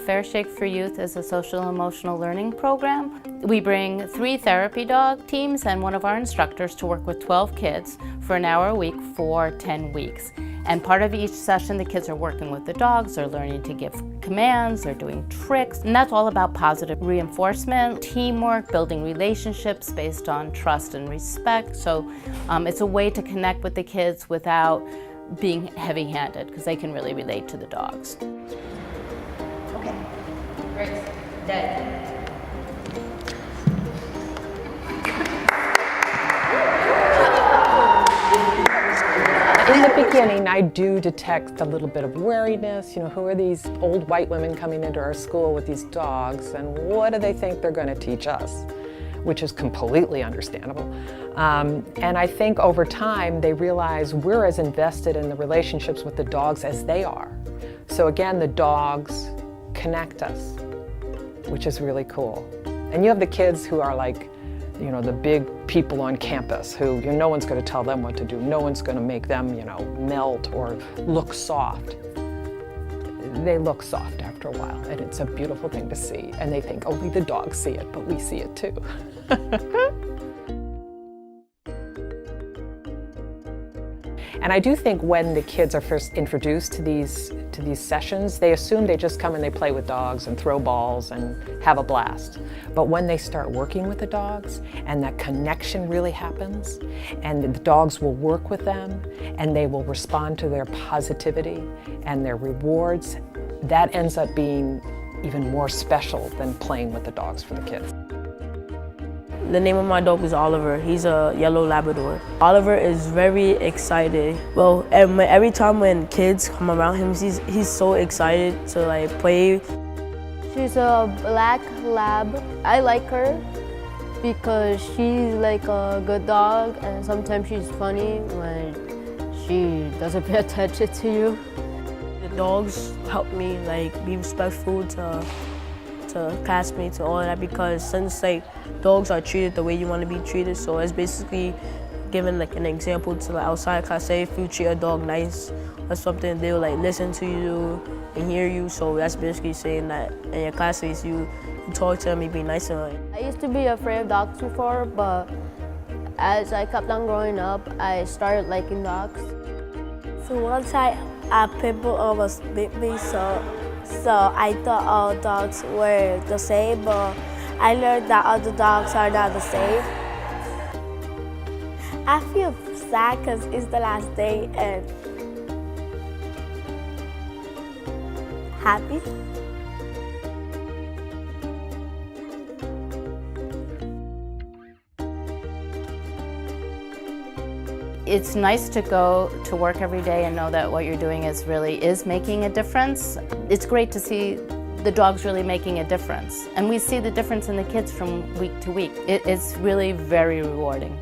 Fair Shake for Youth is a social emotional learning program. We bring 3 therapy dog teams and one of our instructors to work with 12 kids for an hour a week for 10 weeks. And part of each session, the kids are working with the dogs, they're learning to give commands, they're doing tricks, and that's all about positive reinforcement, teamwork, building relationships based on trust and respect. So it's a way to connect with the kids without being heavy-handed, because they can really relate to the dogs. Okay, great, dead. In the beginning, I do detect a little bit of wariness. You know, who are these old white women coming into our school with these dogs, and what do they think they're going to teach us? Which is completely understandable. And I think over time, they realize we're as invested in the relationships with the dogs as they are. So again, the dogs connect us, which is really cool. And you have the kids who are like, you know, the big people on campus who, you know, no one's going to tell them what to do. No one's going to make them, you know, melt or look soft. They look soft after a while, and it's a beautiful thing to see. And they think only the dogs see it, but we see it too. And I do think when the kids are first introduced to these sessions, they assume they just come and they play with dogs and throw balls and have a blast. But when they start working with the dogs and that connection really happens, and the dogs will work with them and they will respond to their positivity and their rewards, that ends up being even more special than playing with the dogs for the kids. The name of my dog is Oliver. He's a yellow Labrador. Oliver is very excited. Well, every time when kids come around him, he's so excited to like play. She's a black lab. I like her because she's like a good dog, and sometimes she's funny when she doesn't pay attention to you. The dogs help me like be respectful to classmates and all that, because since like dogs are treated the way you want to be treated, so it's basically giving like an example to the outside class. Say if you treat a dog nice or something, they'll like listen to you and hear you. So that's basically saying that in your classmates you talk to them, you be nice to them. I used to be afraid of dogs before, but as I kept on growing up, I started liking dogs. So one time a pit bull almost bit me, so I thought all dogs were the same, but I learned that other dogs are not the same. I feel sad because it's the last day, and happy. It's nice to go to work every day and know that what you're doing is making a difference. It's great to see the dogs really making a difference. And we see the difference in the kids from week to week. It's really very rewarding.